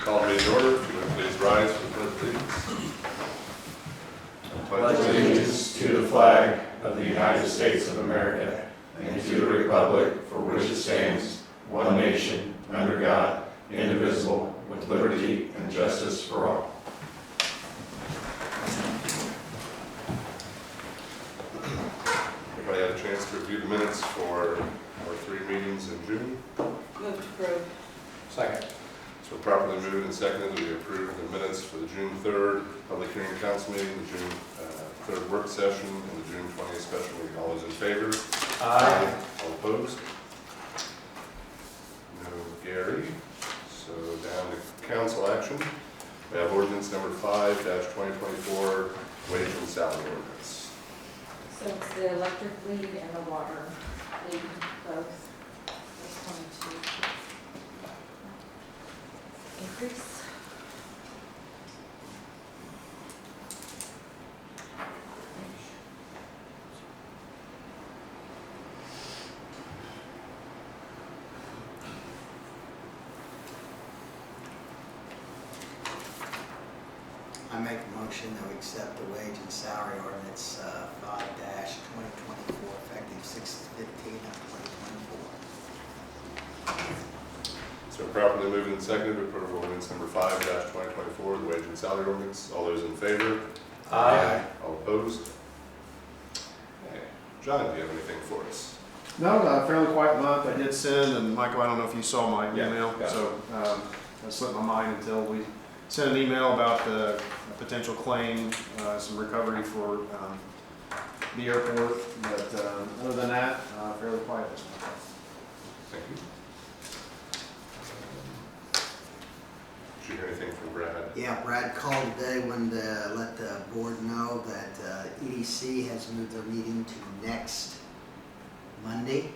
Call the meeting order. If you would please rise for the pledge, please. Pledge allegiance to the flag of the United States of America and to the republic for which it stands, one nation, under God, indivisible, with liberty and justice for all. Everybody had a chance to review the minutes for our 3 meetings in June. Move to approve. Second. So properly moved and seconded that we approve the minutes for the June 3rd public hearing council meeting, the June 3rd work session, and the June 20th special meeting. All those in favor? Aye. All opposed? No Gary. So down to council action. We have ordinance number 5-2024, wage and salary ordinance. So it's the electric lead and the water lead, both. That's 22. Increase. I make a motion that we accept the wage and salary ordinance 5-2024 effective 6/15/2024. So properly moved and seconded to approve ordinance number 5-2024, the wage and salary ordinance. All those in favor? Aye. All opposed? Okay. John, do you have anything for us? No, fairly quiet month. I did send, and Michael, I don't know if you saw my Yeah, email, yeah. so that slipped my mind until we sent an email about the potential claim, some recovery for the airport. But other than that, fairly quiet this month. Thank you. Did you hear anything from Brad? Yeah, Brad called today when to let the board know that EDC has moved their meeting to next Monday.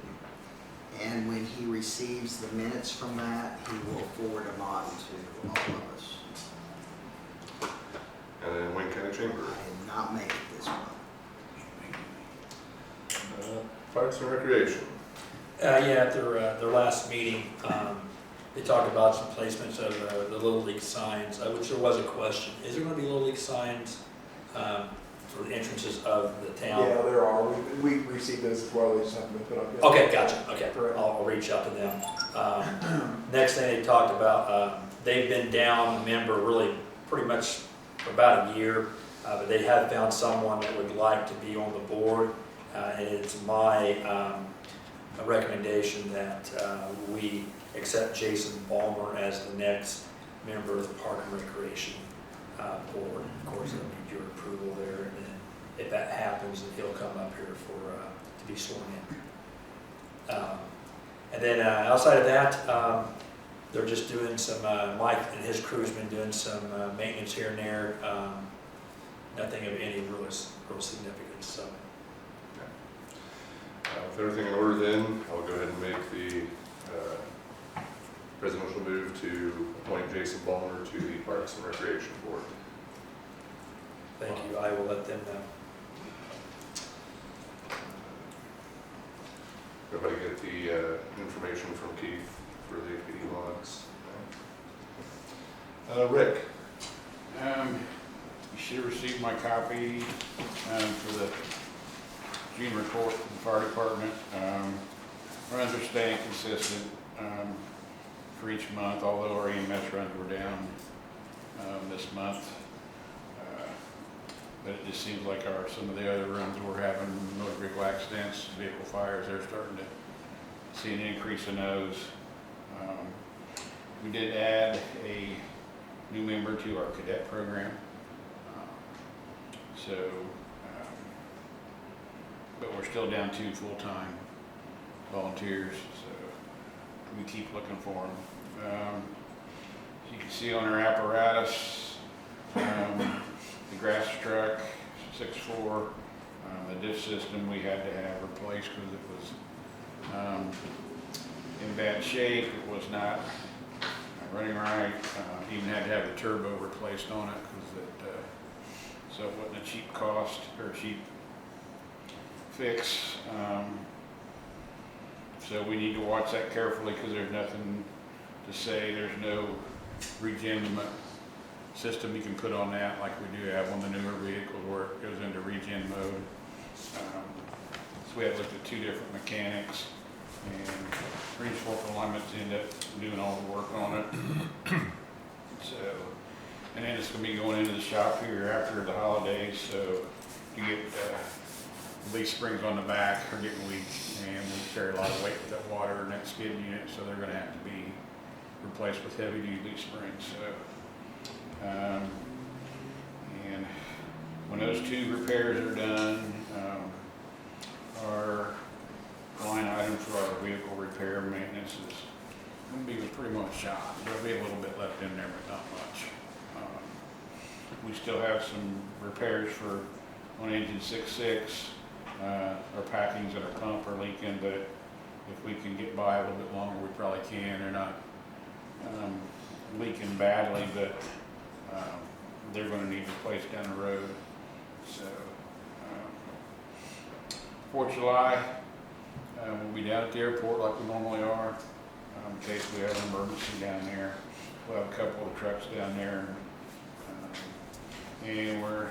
And when he receives the minutes from that, he will forward them on to all of us. And then Wayne County Chamber. I did not make it this month. Parks and Recreation. Yeah, at their last meeting, they talked about some placements of the Little League signs, which there was a question. Is there going to be Little League signs for the entrances of the town? Yeah, there are. We received those as well. They just haven't been put up yet. Okay, gotcha. Okay, Correct. I'll reach out to them. Next thing they talked about, they've been down a member really pretty much for about a year, but they have found someone that would like to be on the board, and it's my recommendation that we accept Jason Balmer as the next member of the Park and Recreation Board. Of course, I'll need your approval there, and then if that happens, then he'll come up here for to be sworn in. And then outside of that, they're just doing some, Mike and his crew's been doing some maintenance here and there, nothing of any real significance. So. With everything in order then, I'll go ahead and make the presidential move to appoint Jason Ballmer to the Parks and Recreation Board. Thank you. I will let them know. Everybody get the information from Keith for the e-logs. Rick. You should have received my copy for the June report from the fire department. Runs are staying consistent for each month, although our EMS runs were down this month. But it just seems like some of the other runs we're having motor vehicle accidents, vehicle fires, they're starting to see an increase in those. We did add a new member to our cadet program. But we're still down 2 full-time volunteers, so we keep looking for them. As you can see on our apparatus, the grass truck, 6.4, the diff system we had to have replaced because it was in bad shape. It was not running right. Even had to have the turbo replaced on it because so it wasn't a cheap cost or a cheap fix. So we need to watch that carefully because there's nothing to say. There's no regen system you can put on that, like we do have on the newer vehicles where it goes into regen mode. So we have looked at 2 different mechanics, and Green Fork Alignments end up doing all the work on it. So, and then it's gonna be going into the shop here after the holidays, so you get leaf springs on the back are getting weak, and we carry a lot of weight with that water in that skid unit, so they're gonna have to be replaced with heavy duty leaf springs. So, and when those 2 repairs are done, our line item for our vehicle repair maintenance is going to be pretty much shot. There'll be a little bit left in there, but not much. We still have some repairs for on engine 6.6. Our packings and our pump are leaking, but if we can get by a little bit longer, we probably can. They're not leaking badly, but they're going to need replaced down the road. So 4th of July, we'll be down at the airport like we normally are, in case we have an emergency down there. We'll have a couple of trucks down there, and we're,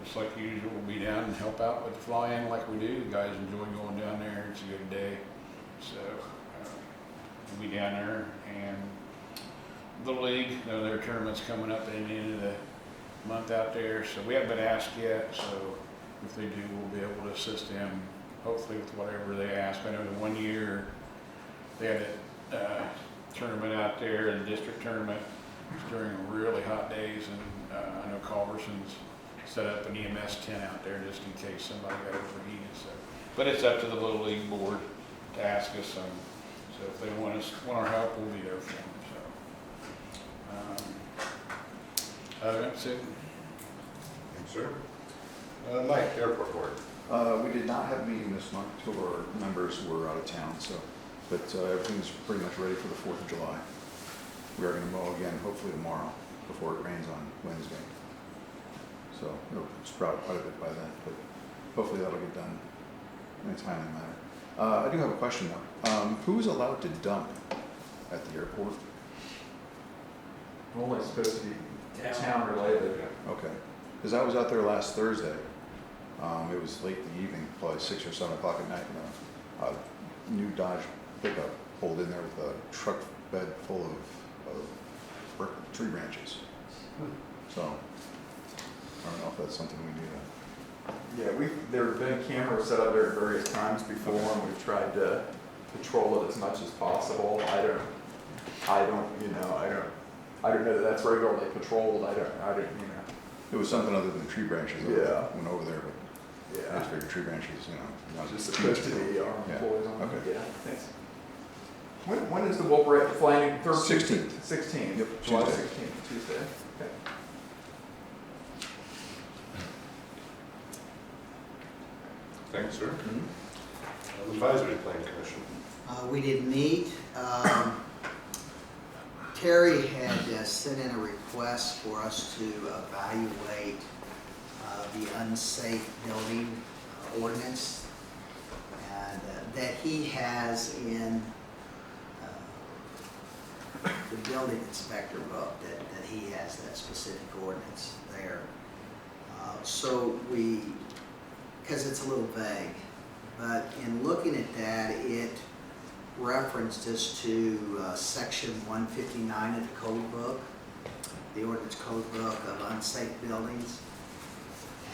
just like usual, we'll be down and help out with the fly-in like we do. The guys enjoy going down there. It's a good day. So we'll be down there, and the league, their tournament's coming up at the end of the month out there, so we haven't been asked yet, so if they do, we'll be able to assist them, hopefully with whatever they ask. I know the 1 year they had a tournament out there, the district tournament, during really hot days, and I know Culverson's set up an EMS tent out there just in case somebody got overheated. So, but it's up to the Little League board to ask us, so if they want our help, we'll be there for them. That's it. Thanks, sir. Mike, airport board. We did not have a meeting this month. 2 of our members were out of town, but everything's pretty much ready for the 4th of July. We are going to mow again, hopefully tomorrow, before it rains on Wednesday. So it'll sprout quite a bit by then, but hopefully that'll get done in a timely manner. I do have a question though. Who's allowed to dump at the airport? Only supposed to be town related. Okay, because I was out there last Thursday. It was late in the evening, probably 6 or 7 o'clock at night, and a new Dodge pickup pulled in there with a truck bed full of tree branches. So I don't know if that's something we need to. Yeah, there have been cameras set up there at various times before, and we've tried to patrol it as much as possible. I don't know that that's regularly patrolled. I don't. It was something other than tree branches. Yeah. Went over there, but I Yeah. just figured tree branches, not It's just supposed to be our Yeah. employees on it. Okay. Yeah, thanks. When is the Wolf Parade flying? 16th. 16th. Yep, July Tuesday. 16th, Tuesday. Okay. Thanks, sir. Advisory Plan Commission. We didn't meet. Terry had sent in a request for us to evaluate the unsafe building ordinance that he has in the building inspector book, that he has that specific ordinance there. So because it's a little vague, but in looking at that, it referenced us to section 159 of the code book, the ordinance code book of unsafe buildings.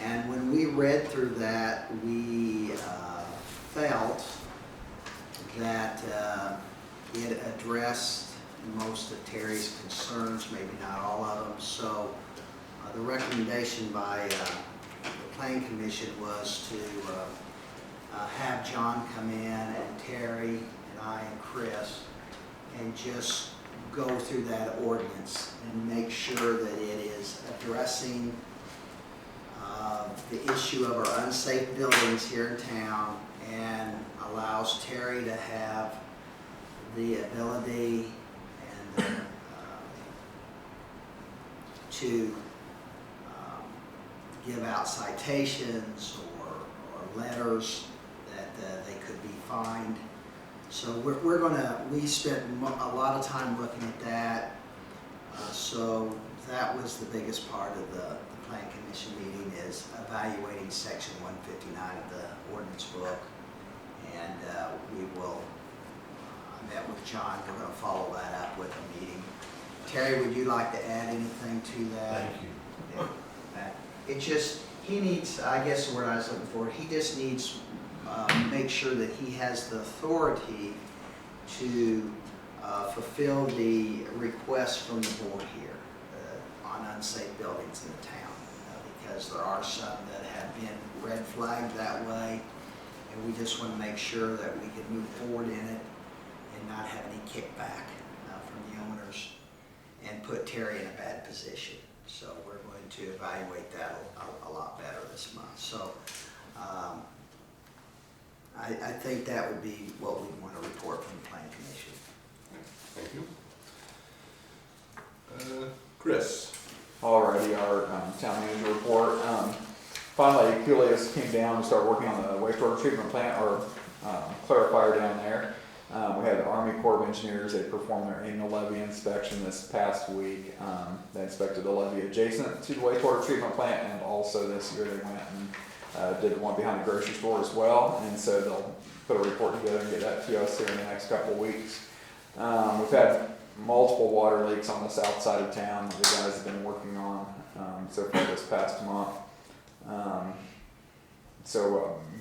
And when we read through that, we felt that it addressed most of Terry's concerns, maybe not all of them. So the recommendation by the Planning Commission was to have John come in, and Terry and I and Chris, and just go through that ordinance and make sure that it is addressing the issue of our unsafe buildings here in town, and allows Terry to have the ability and to give out citations or letters that they could be fined. So we spent a lot of time looking at that, So that was the biggest part of the plan commission meeting, is evaluating section 159 of the ordinance book. And we will, I met with John, we're gonna follow that up with a meeting. Terry, would you like to add anything to that? Thank you. It just, he needs, I guess the word I was looking for, he just needs make sure that he has the authority to fulfill the request from the board here on unsafe buildings in the town. Because there are some that have been red flagged that way, and we just want to make sure that we can move forward in it and not have any kickback from the owners and put Terry in a bad position. So we're going to evaluate that a lot better this month. So I think that would be what we want to report from the Planning Commission. Thank you. Chris? Alrighty, our town manager report. Finally, Cooley's came down and started working on the wastewater treatment plant, or clarifier down there. We had the Army Corps of Engineers. They performed their annual levee inspection this past week. They inspected the levee adjacent to the wastewater treatment plant, and also this year they went and did the one behind the grocery store as well. And so they'll put a report together and get that to us here in the next couple of weeks. We've had multiple water leaks on the south side of town that the guys have been working on so far this past month.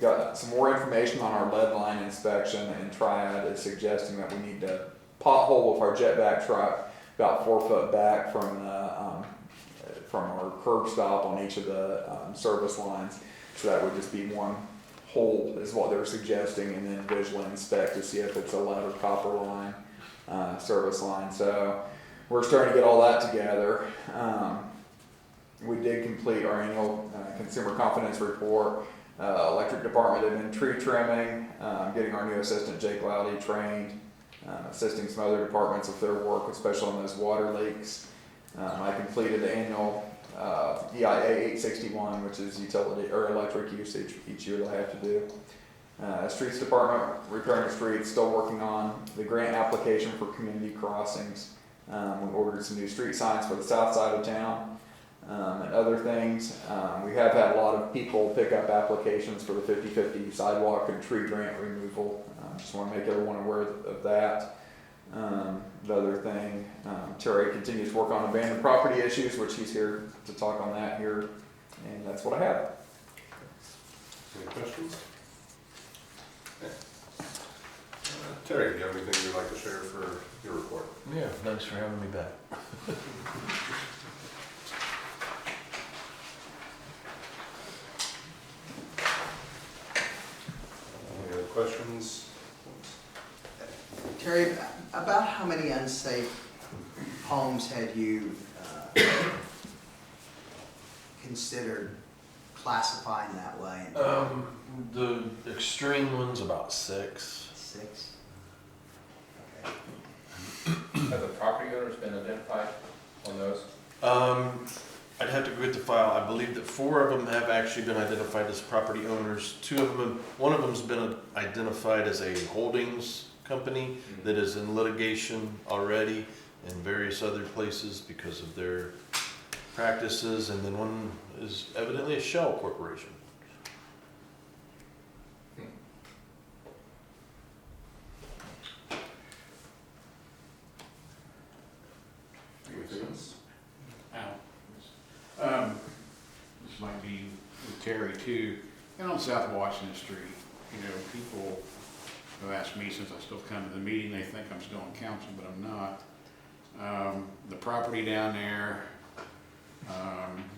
Got some more information on our lead line inspection, and Triad is suggesting that we need to pothole with our jetback truck about 4 foot back from our curb stop on each of the service lines. So that would just be one hole is what they're suggesting, and then visually inspect to see if it's a lead or copper line, service line. So we're starting to get all that together. We did complete our annual consumer confidence report. Electric department have been tree trimming, getting our new assistant Jake Loudy trained, assisting some other departments with their work, especially on those water leaks. I completed the annual EIA 861, which is utility or electric usage each year they'll have to do. Streets department, repairing streets, still working on the grant application for community crossings. We ordered some new street signs for the south side of town. And other things. We have had a lot of people pick up applications for the 50/50 sidewalk and tree grant removal. Just want to make everyone aware of that. The other thing, Terry continues to work on abandoned property issues, which he's here to talk on that here. And that's what I have. Any questions? Okay. Terry, do you have anything you'd like to share for your report? Yeah, thanks for having me back. Any other questions? Terry, about how many unsafe homes had you considered classifying that way? The extreme one's about 6. 6? Okay. Have the property owners been identified on those? I'd have to go get the file. I believe that 4 of them have actually been identified as property owners. 2 of them, one of them's been identified as a holdings company that is in litigation already in various other places because of their practices, and then one is evidently a shell corporation. Anything else? This might be with Terry too. And on South Washington Street, people have asked me since I still come to the meeting, they think I'm still on council, but I'm not. The property down there,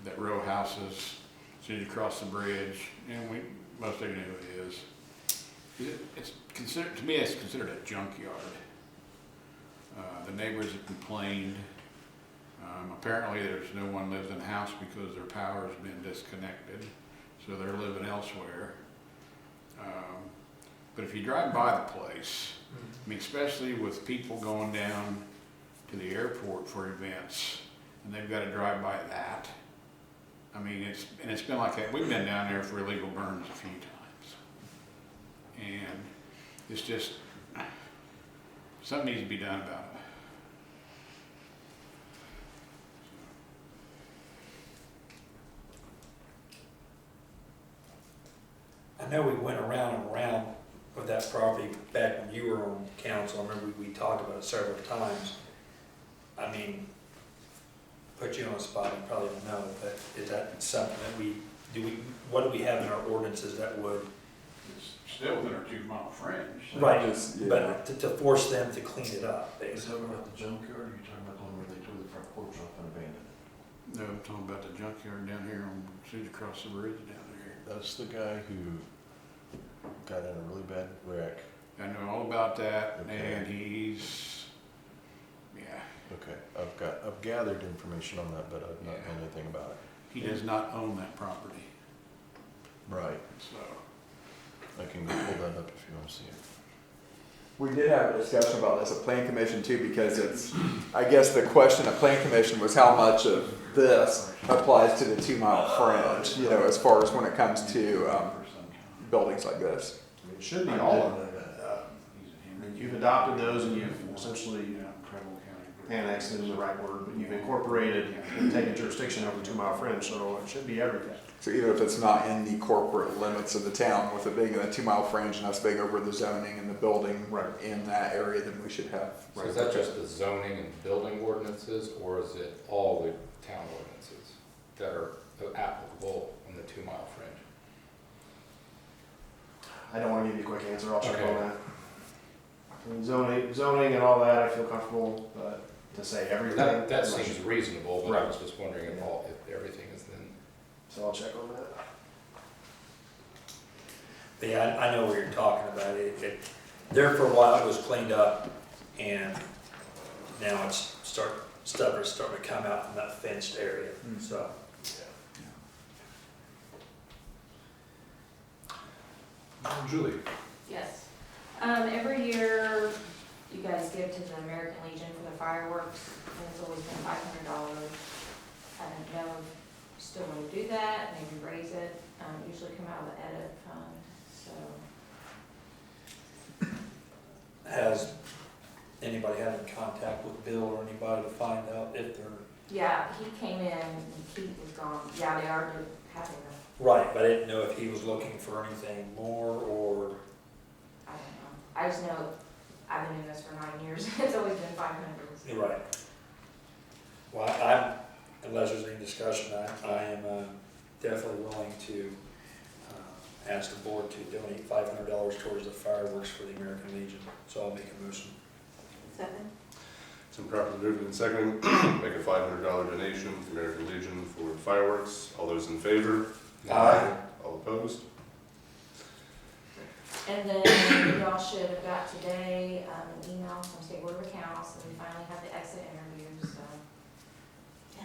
that row houses, as soon as you cross the bridge, and most of you know who it is. It's considered, to me, it's considered a junkyard. The neighbors have complained. Apparently there's no one lives in the house because their power's been disconnected, so they're living elsewhere. But if you drive by the place, I mean, especially with people going down to the airport for events, and they've got to drive by that. I mean, it's been like that. We've been down there for illegal burns a few times, and it's just something needs to be done about it. know we went around and around with that property back when you were on council. I remember we talked about it several times. I mean, put you on the spot, you probably don't know, but is that something that what do we have in our ordinances that would? It's still within our 2 mile fringe. so- Right, Yeah. but to force them to clean it up, Are you basically. talking about the junkyard, or are you talking about the one where they tore the front porch off and abandoned it? No, I'm talking about the junkyard down here on, soon as you cross the bridge down there. That's the guy who got in a really bad wreck. I know all about that, Okay. and he's, yeah, Okay, I've gathered information on that, but I've not Yeah. known anything about it. he does not own that property, Right, so. I can go pull that up if you want to see it. We did have a discussion about this at Plan Commission too, because it's, I guess the question at Plan Commission was how much of this applies to the 2 mile fringe, you know, as far as when it comes to, buildings like this. It should be all of it. You've adopted those and you've essentially annexed isn't the right word, but you've incorporated and taken jurisdiction over the 2 mile fringe, so it should be everything. So even if it's not in the corporate limits of the town, with it being in the 2 mile fringe and us being over the zoning and the building Right. in that area, then we should have. So is that just the zoning and building ordinances, or is it all the town ordinances that are applicable in the 2 mile fringe? I don't want to give you a quick answer, I'll check Okay. on that. And zoning and all that, I feel comfortable, but to say everything. That seems reasonable, but I Right. was just wondering if everything is then. So I'll check on that. But yeah, I know what you're talking about. There for a while it was cleaned up, and now it's stuff is starting to come out from that fenced area, so. Julie? Yes. Every year, you guys give to the American Legion for the fireworks, and it's always been $500. I don't know if you still want to do that, maybe raise it, usually come out of the edit fund, so. Has anybody had any contact with Bill or anybody to find out if they're, Yeah, he came in, and Keith was gone, yeah, they are having a, right, but I didn't know if he was looking for anything more or, I don't know. I just know, I've been doing this for 9 years, it's always been 500. so. you're right. Well, unless there's any discussion, I am definitely willing to ask the board to donate $500 towards the fireworks for the American Legion, so I'll make a motion. Second? It's been properly moved and seconded, make a $500 donation to the American Legion for fireworks. All those in favor? Aye. All opposed? And then y'all should have got today an email from State Board of Accounts, and we finally have the exit interviews, so. Yeah,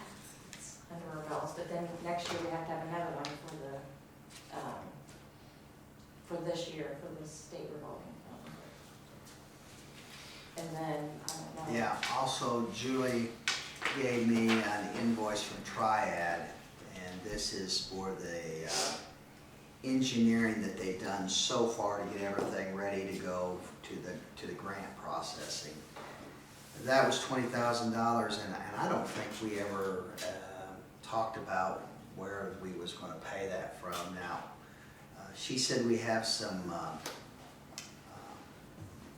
it's under our belts, but then next year we have to have another one for this year, for the state revolving fund. And then, I don't know. Yeah, also Julie gave me an invoice from Triad, and this is for the engineering that they've done so far to get everything ready to go to the grant processing. That was $20,000, and I don't think we ever talked about where we was gonna pay that from. Now, she said we have some,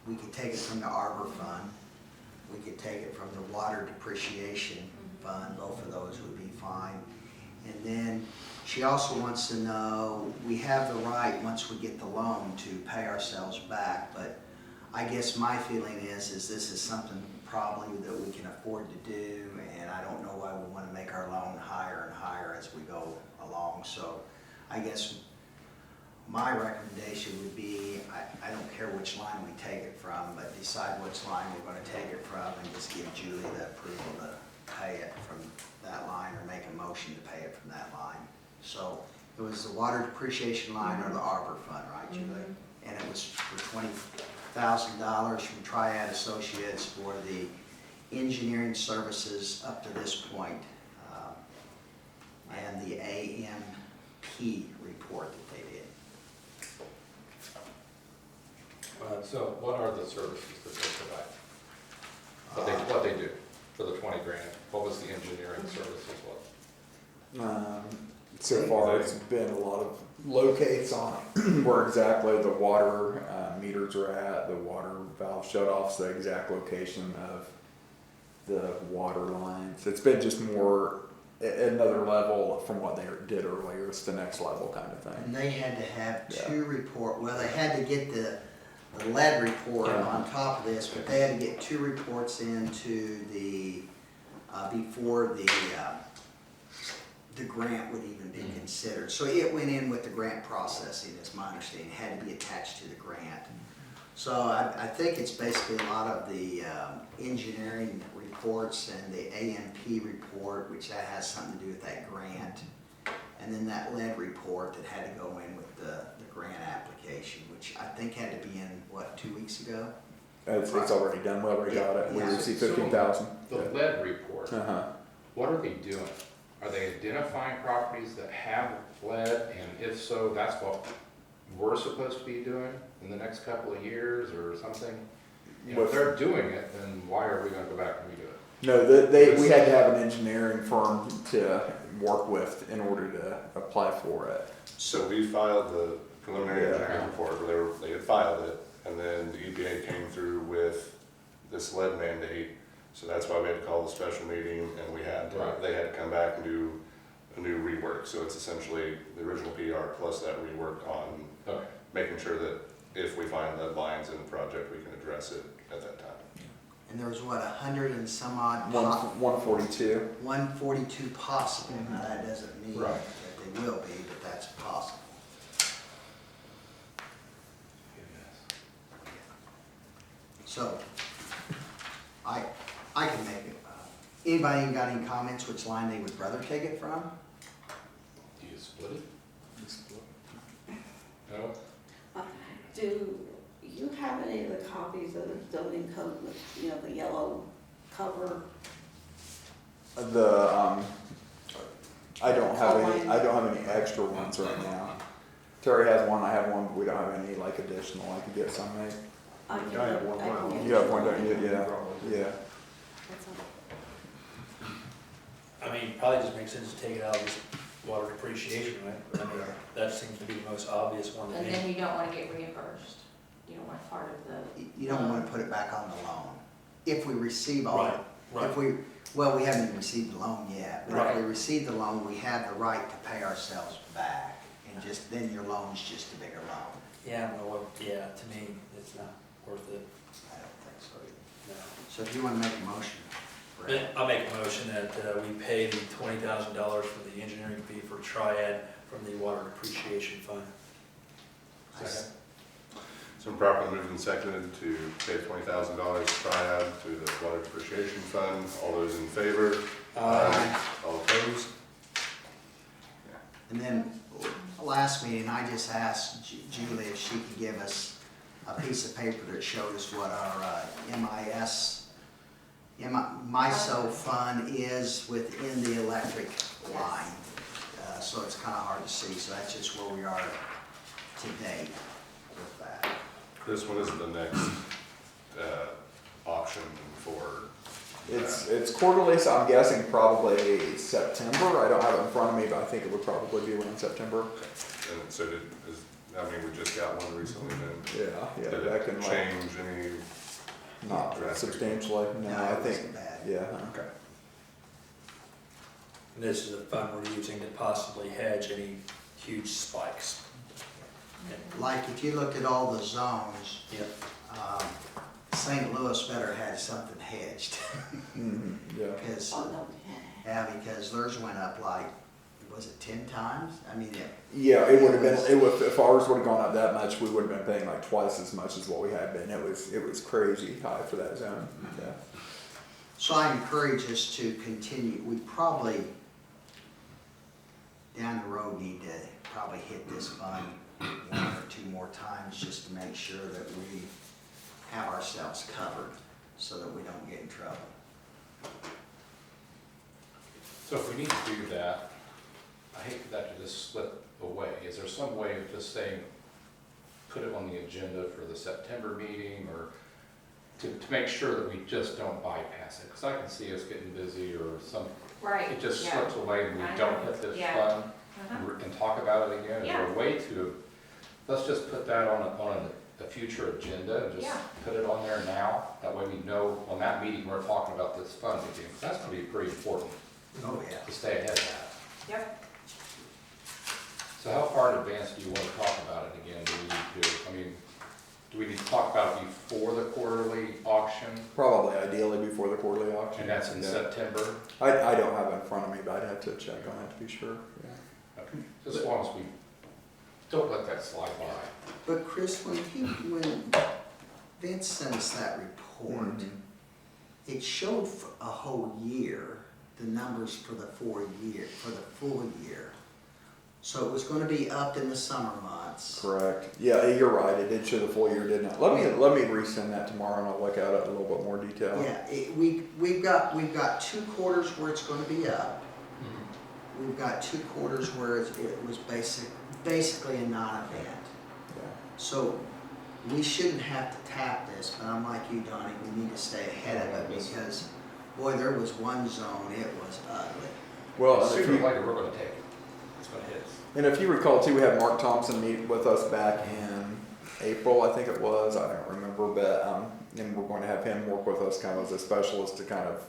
we could take it from the Arbor Fund, we could take it from the Water Depreciation Fund, both of those would be fine. And then she also wants to know, we have the right, once we get the loan, to pay ourselves back, but I guess my feeling is this is something probably that we can afford to do, and I don't know why we want to make our loan higher and higher as we go along. So I guess my recommendation would be, I don't care which line we take it from, but decide which line we're going to take it from and just give Julie the approval to pay it from that line or make a motion to pay it from that line. So it was the water depreciation line or the Arbor Fund, right, Julie? And it was for $20,000 from Triad Associates for the engineering services up to this point, and the AMP report that they did. So what are the services that they provide? What they do for the 20 grand? What was the engineering services? What? So far, it's been a lot of locates on where exactly the water meters are at, the water valve shut-offs, the exact location of the water lines. It's been just more another level from what they did earlier. It's the next level kind of thing. And they had to have two they had to get the lead report on top of this, but they had to get 2 reports into the, before the grant would even be considered. So it went in with the grant processing, is my understanding, it had to be attached to the grant. So I think it's basically a lot of the engineering reports and the AMP report, which that has something to do with that grant. And then that lead report that had to go in with the grant application, which I think had to be in, 2 weeks ago? It's already done. We already got it. We Yeah. received 15,000. The lead report, Uh-huh. what are they doing? Are they identifying properties that have lead, and if so, that's what we're supposed to be doing in the next couple of years or something? You know, if they're doing it, then why are we gonna go back and redo it? No, we had to have an engineering firm to work with in order to apply for it. So we filed the preliminary engineering report, where they had filed it, and then the EPA came through with this lead mandate. So that's why we had to call the special meeting, and they had to come back and do a new rework. So it's essentially the original PR plus that rework on making sure that if we find lead lines in the project, we can address it at that time. And there was 100 and some odd, 142. 142 possible. Now that doesn't mean Right. that they will be, but that's possible. So, I can make it. Anybody got any comments which line they would rather take it from? Do you split it? No? Do you have any of the copies of the building code with, the yellow cover? I don't have any extra ones right now. Terry has one, I have one, but we don't have any additional. I could get some made. I have one. You have one, don't you? Yeah. I mean, probably just makes sense to take it out of this water depreciation, right? I mean, that seems to be the most obvious one to And me. then you don't wanna get reimbursed. You don't want part of the. You don't want to put it back on the loan. If we receive all, Right. if we haven't even received the loan yet, but if Right. we receive the loan, we have the right to pay ourselves back. And then your loan's just a bigger loan. Yeah, to me, it's not worth it, I don't think so. no. So if you want to make a motion for it. I'll make a motion that we pay the $20,000 for the engineering fee for Triad from the water depreciation fund. Second. It's been properly moved and seconded to pay $20,000 Triad through the water depreciation fund. All those in favor? Aye. All opposed? And then, last meeting, I just asked Julie if she could give us a piece of paper that showed us what our MISO fund is within the electric line. So it's kind of hard to see, so that's just where we are to date with that. Chris, when is the next option for? It's quarterly, so I'm guessing probably September. I don't have it in front of me, but I think it would probably be around September. And so we just got one recently then? Yeah, Did that can it change any? not substantially. No, I it think, wasn't bad. yeah. Okay. And this is a fund we're using to possibly hedge any huge spikes. Like, if you looked at all the zones, Yep. St. Louis better have something hedged. Yeah. Because, Oh, no. because theirs went up was it 10 times? I mean, Yeah, it would have been, if ours would have gone up that much, we would have been paying twice as much as what we had been. It was crazy high for that zone. Yeah. so I encourage us to continue. We probably, down the road, need to probably hit this fund 1 or 2 more times just to make sure that we have ourselves covered so that we don't get in trouble. So if we need to do that, I hate that to just slip away. Is there some way of just saying, put it on the agenda for the September meeting, or to make sure that we just don't bypass it? Because I can see us getting busy or something. Right. It just yeah. slips away and we I don't know, hit this yeah. fund. and talk about it again? Is there Yeah. a way to, let's just put that on a future agenda and just Yeah. put it on there now? That way we know on that meeting, we're talking about this fund again. That's gonna be pretty important Oh, yeah. to stay ahead of that. Yep. So how far in advance do you want to talk about it again? Do we need to, I mean, do we need to talk about it before the quarterly auction? Probably ideally before the quarterly auction. And that's in Yeah. September? I don't have it in front of me, but I'd have to check on it to be sure. Yeah. Okay. Just as long as we don't let that slide by. But Chris, when Vince sent us that report, it showed for a whole year, the numbers for the full year. So it was gonna be up in the summer months. Correct. Yeah, you're right. It did show the full year, didn't it? Let me resend that tomorrow and I'll look at it in a little bit more detail. Yeah, we've got 2 quarters where it's gonna be up. We've got 2 quarters where it was basically a non-event. Yeah. So we shouldn't have to tap this, but I'm like you, Donnie, we need to stay ahead of it because, boy, there was one zone, it was ugly. Well, and if Sooner or you, later, we're gonna take it. It's gonna hit us. and if you recall too, we had Mark Thompson meet with us back in April, I think it was. I don't remember, but and we're going to have him work with us kind of as a specialist to kind of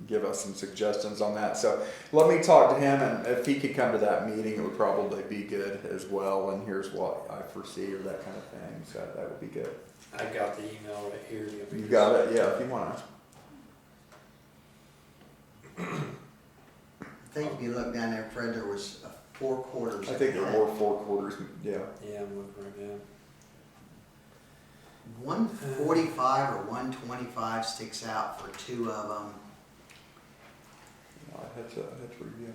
give us some suggestions on that. So let me talk to him, and if he could come to that meeting, it would probably be good as well. And here's what I foresee or that kind of thing. So that would be good. I got the email right here. You got it? Yeah, if you want to. I think if you look down there, Fred, there was 4 quarters. I think there were 4 quarters. Yeah. Yeah, I'm looking right now. 145 or 125 sticks out for 2 of them. I had to review.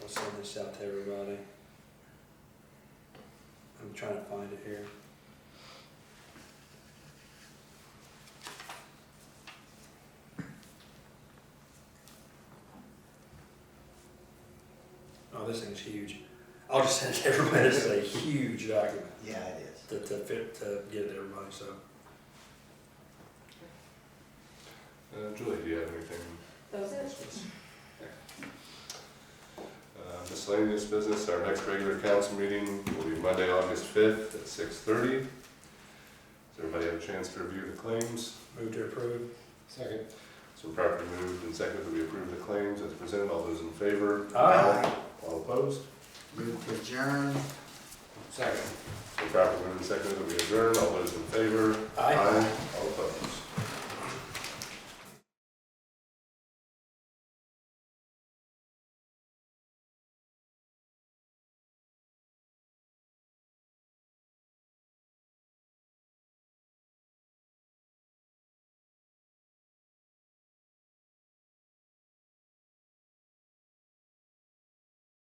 I'll send this out to everybody. I'm trying to find it here. Oh, this thing's huge. I'll just send it to everybody. It's a huge document Yeah, it is. to get it to everybody, so. Julie, do you have anything? Those it? Miscellaneous business, our next regular council meeting will be Monday, August 5th at 6:30. Does everybody have a chance to review the claims? Move to approve. Second. So properly moved and seconded that we approve the claims as presented. All those in favor? Aye. All opposed? Move to adjourn. Second. So properly moved and seconded that we adjourn. All those in favor? Aye. All opposed?